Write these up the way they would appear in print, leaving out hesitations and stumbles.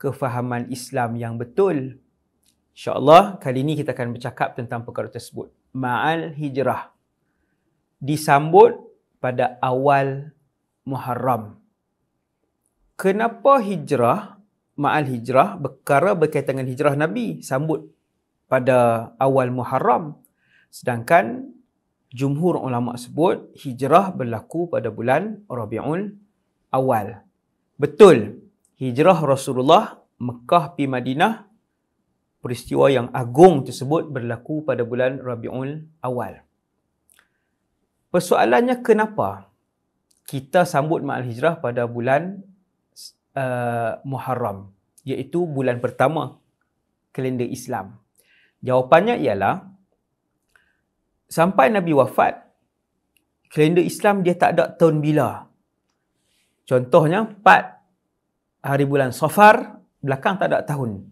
kefahaman Islam yang betul. InsyaAllah kali ini kita akan bercakap tentang perkara tersebut. Ma'al hijrah. Disambut pada awal Muharram. Kenapa hijrah? Ma'al hijrah, perkara berkaitan dengan hijrah Nabi, sambut pada awal Muharram. Sedangkan jumhur ulama sebut hijrah berlaku pada bulan Rabiul Awal. Betul, hijrah Rasulullah Mekah pi Madinah, peristiwa yang agung tersebut berlaku pada bulan Rabiul Awal. Persoalannya, kenapa kita sambut ma'al hijrah pada bulan Muharram, iaitu bulan pertama kalender Islam? Jawapannya ialah, sampai Nabi wafat, kalender Islam dia tak ada tahun bila. Contohnya, 4 hari bulan Safar, belakang tak ada tahun.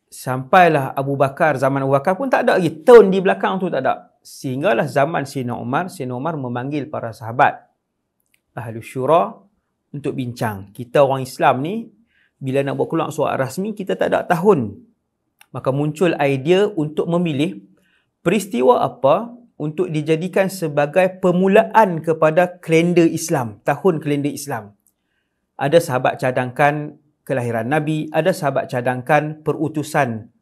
Sampailah Abu Bakar, zaman Abu Bakar pun tak ada lagi. Tahun di belakang tu tak ada. Sehinggalah zaman Sayyidina Umar memanggil para sahabat, Ahlu Syura, untuk bincang. Kita orang Islam ni, bila nak buat keluar surat rasmi, kita tak ada tahun. Maka muncul idea untuk memilih peristiwa apa untuk dijadikan sebagai permulaan kepada kalender Islam, tahun kalender Islam. Ada sahabat cadangkan kelahiran Nabi, ada sahabat cadangkan perutusan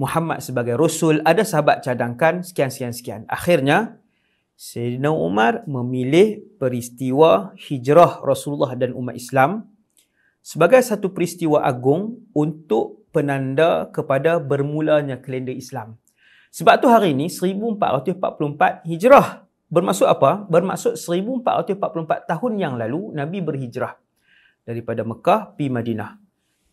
Muhammad sebagai Rasul, ada sahabat cadangkan sekian. Akhirnya, Sayyidina Umar memilih peristiwa hijrah Rasulullah dan umat Islam sebagai satu peristiwa agung untuk penanda kepada bermulanya kalender Islam. Sebab tu hari ini 1444 hijrah. Bermaksud apa? Bermaksud 1444 tahun yang lalu Nabi berhijrah daripada Mekah pi Madinah.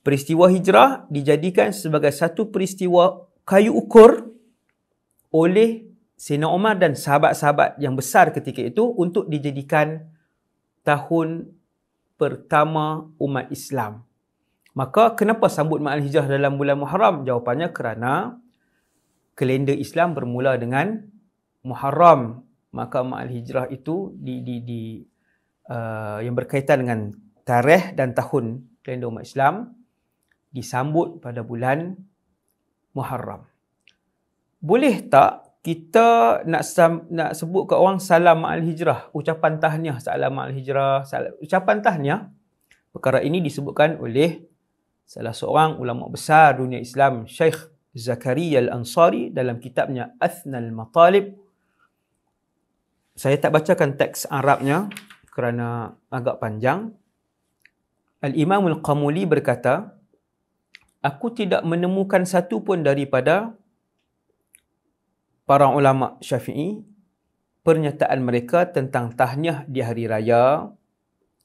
Peristiwa hijrah dijadikan sebagai satu peristiwa kayu ukur oleh Sayyidina Umar dan sahabat-sahabat yang besar ketika itu untuk dijadikan tahun pertama umat Islam. Maka kenapa sambut ma'al hijrah dalam bulan Muharram? Jawapannya kerana kalender Islam bermula dengan Muharram. Maka ma'al hijrah itu yang berkaitan dengan tarikh dan tahun kalender umat Islam disambut pada bulan Muharram. Boleh tak kita nak sebut ke orang salam ma'al hijrah, ucapan tahniah, salam ma'al hijrah, ucapan tahniah? Perkara ini disebutkan oleh salah seorang ulama besar dunia Islam, Syekh Zakaria Al-Ansari, dalam kitabnya Athnal Matalib. Saya tak bacakan teks Arabnya kerana agak panjang. Al-Imam Al-Qamuli berkata, aku tidak menemukan satu pun daripada para ulama Syafi'i pernyataan mereka tentang tahniah di hari raya,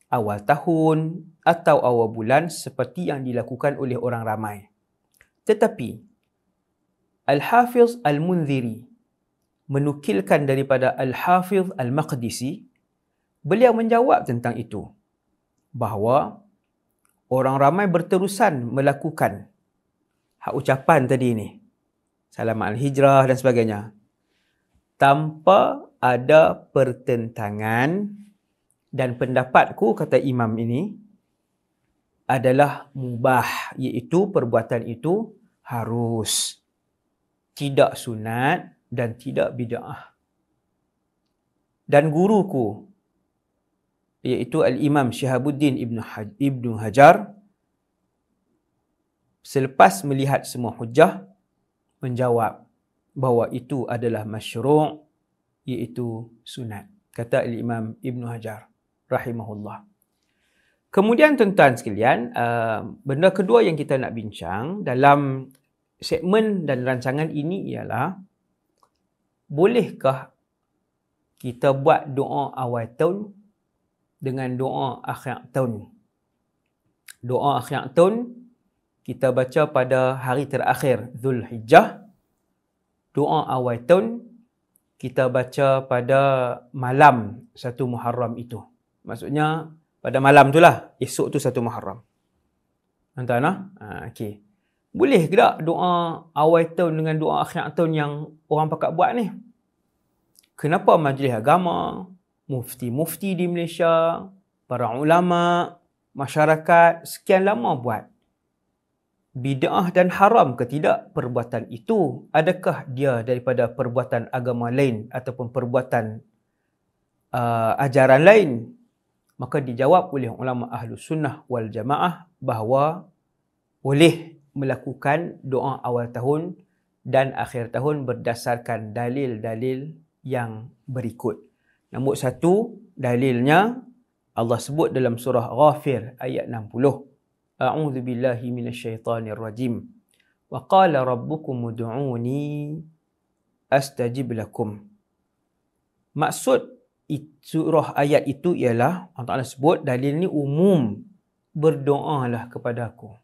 awal tahun atau awal bulan seperti yang dilakukan oleh orang ramai. Tetapi Al-Hafiz Al-Munziri menukilkan daripada Al-Hafiz Al-Maqdisi, beliau menjawab tentang itu, bahawa orang ramai berterusan melakukan hak ucapan tadi ni, salam al-hijrah dan sebagainya, tanpa ada pertentangan, dan pendapatku, kata imam ini, adalah mubah, iaitu perbuatan itu harus, tidak sunat dan tidak bid'ah. Dan guruku, iaitu Al-Imam Syihabuddin Ibnu Hajar, selepas melihat semua hujah, menjawab bahawa itu adalah masyru', iaitu sunat. Kata Al-Imam Ibnu Hajar rahimahullah. Kemudian tuan-tuan sekalian, benda kedua yang kita nak bincang dalam segmen dan rancangan ini ialah, bolehkah kita buat doa awal tahun dengan doa akhir tahun? Doa akhir tahun kita baca pada hari terakhir Zulhijjah. Doa awal tahun kita baca pada malam 1 Muharram itu. Maksudnya pada malam tu lah, esok tu 1 Muharram. Tuan-tuan, okey. Boleh ke tak doa awal tahun dengan doa akhir tahun yang orang pakat buat ni? Kenapa majlis agama, mufti-mufti di Malaysia, para ulama, masyarakat sekian lama buat? bid'ah dan haram ke tidak perbuatan itu? Adakah dia daripada perbuatan agama lain ataupun perbuatan ajaran lain? Maka dijawab oleh ulama Ahlus Sunnah wal Jamaah bahawa boleh melakukan doa awal tahun dan akhir tahun berdasarkan dalil-dalil yang berikut. Nombor satu, dalilnya Allah sebut dalam surah Ghafir ayat 60. A'udzu billahi minasyaitonir rajim. Wa qala rabbukum ud'uni astajib lakum. Maksud surah ayat itu ialah Allah Ta'ala sebut dalil ni umum, berdoalah kepada aku,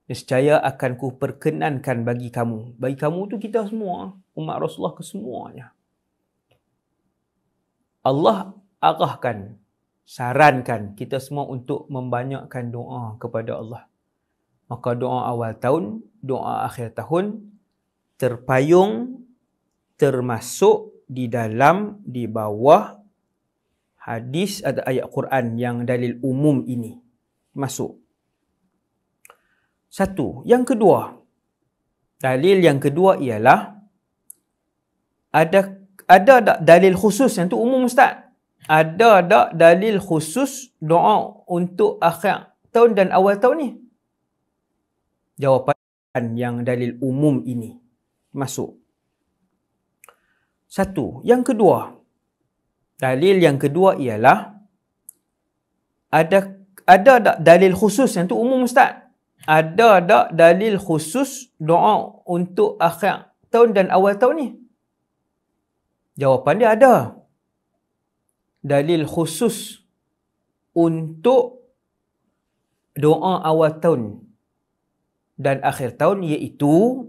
nescaya akan ku perkenankan bagi kamu. Bagi kamu tu kita semua, umat Rasulullah kesemuanya. Allah arahkan, sarankan kita semua untuk membanyakkan doa kepada Allah. Maka doa awal tahun, doa akhir tahun terpayung, termasuk di bawah hadis atau ayat Quran yang dalil umum ini. Masuk. Satu. Yang kedua, dalil yang kedua ialah ada tak dalil khusus yang tu umum Ustaz? Ada tak dalil khusus doa untuk akhir tahun dan awal tahun ni? Jawapan yang dalil umum ini masuk. Satu. Yang kedua, dalil yang kedua ialah ada tak dalil khusus yang tu umum Ustaz? Ada tak dalil khusus doa untuk akhir tahun dan awal tahun ni? Jawapan dia ada. Dalil khusus untuk doa awal tahun dan akhir tahun iaitu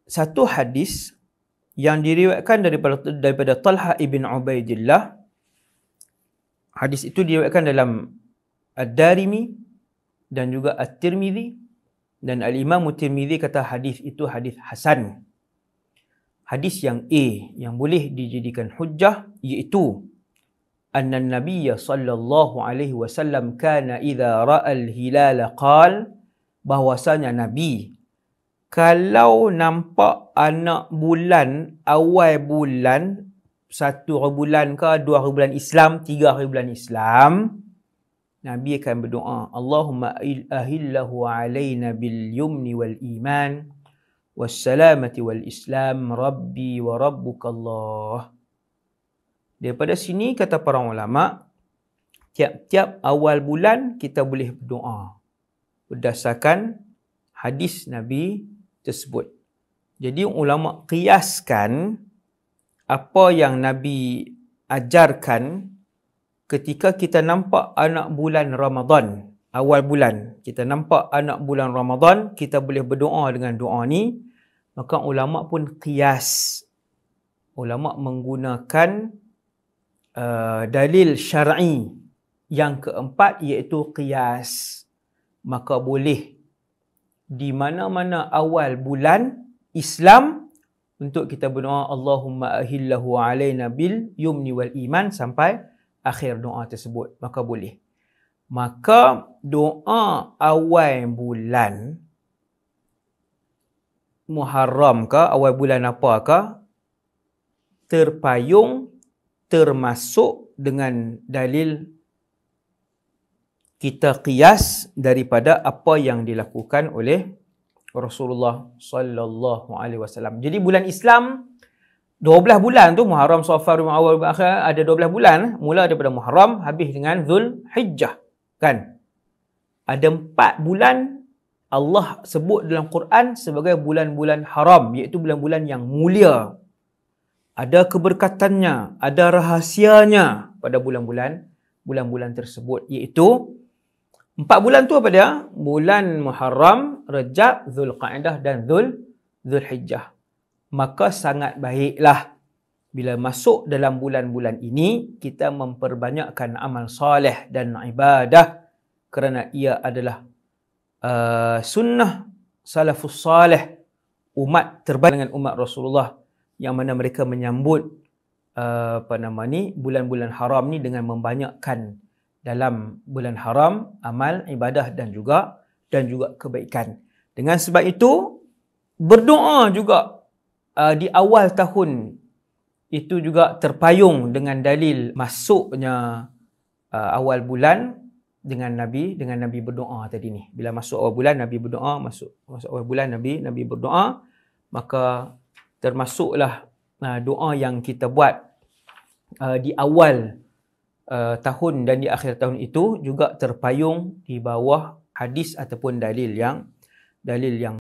satu hadis yang diriwayatkan daripada Talha ibn Ubaidillah. Hadis itu diriwayatkan dalam Ad-Darimi dan juga At-Tirmidzi, dan Al-Imam At-Tirmidzi kata hadis itu hadis hasan. Hadis yang yang boleh dijadikan hujjah iaitu anna Nabiy sallallahu alaihi wasallam kana idza ra'al hilala qal, bahwasanya Nabi kalau nampak anak bulan, awal bulan, 1 hari bulan ke 2 hari bulan Islam, 3 hari bulan Islam, Nabi akan berdoa, Allahumma ahillahu alaina bil yumni wal iman was salamati wal islam rabbi wa rabbukallah. Daripada sini kata para ulama, tiap-tiap awal bulan kita boleh berdoa berdasarkan hadis Nabi tersebut. Jadi ulama qiyaskan apa yang Nabi ajarkan ketika kita nampak anak bulan Ramadan, awal bulan, kita nampak anak bulan Ramadan, kita boleh berdoa dengan doa ni, maka ulama pun qiyas. Ulama menggunakan dalil syar'i yang keempat iaitu qiyas. Maka boleh di mana-mana awal bulan Islam untuk kita berdoa Allahumma ahillahu alaina bil yumni wal iman sampai akhir doa tersebut, maka boleh. Maka doa awal bulan Muharram ke awal bulan apakah terpayung, termasuk dengan dalil kita qiyas daripada apa yang dilakukan oleh Rasulullah sallallahu alaihi wasallam. Jadi bulan Islam 12 bulan tu, Muharram, Safar, Rabiul Awwal, Akhir, ada 12 bulan, mula daripada Muharram habis dengan Zulhijjah, kan? Ada 4 bulan Allah sebut dalam Quran sebagai bulan-bulan haram, iaitu bulan-bulan yang mulia. Ada keberkatannya, ada rahasianya pada bulan-bulan tersebut, iaitu 4 bulan tu apa dia? Bulan Muharram, Rajab, Zulqa'dah dan Zulhijjah. Maka sangat baiklah bila masuk dalam bulan-bulan ini kita memperbanyakkan amal soleh dan ibadah, kerana ia adalah sunnah salafus salih, umat terbaik dengan umat Rasulullah, yang mana mereka menyambut bulan-bulan haram ni dengan membanyakkan dalam bulan haram amal ibadah dan juga dan juga kebaikan. Dengan sebab itu, berdoa juga di awal tahun itu juga terpayung dengan dalil masuknya awal bulan dengan Nabi berdoa tadi ni. Bila masuk awal bulan Nabi berdoa, masuk awal bulan Nabi berdoa, maka termasuklah doa yang kita buat di awal tahun dan di akhir tahun itu juga terpayung di bawah hadis ataupun dalil yang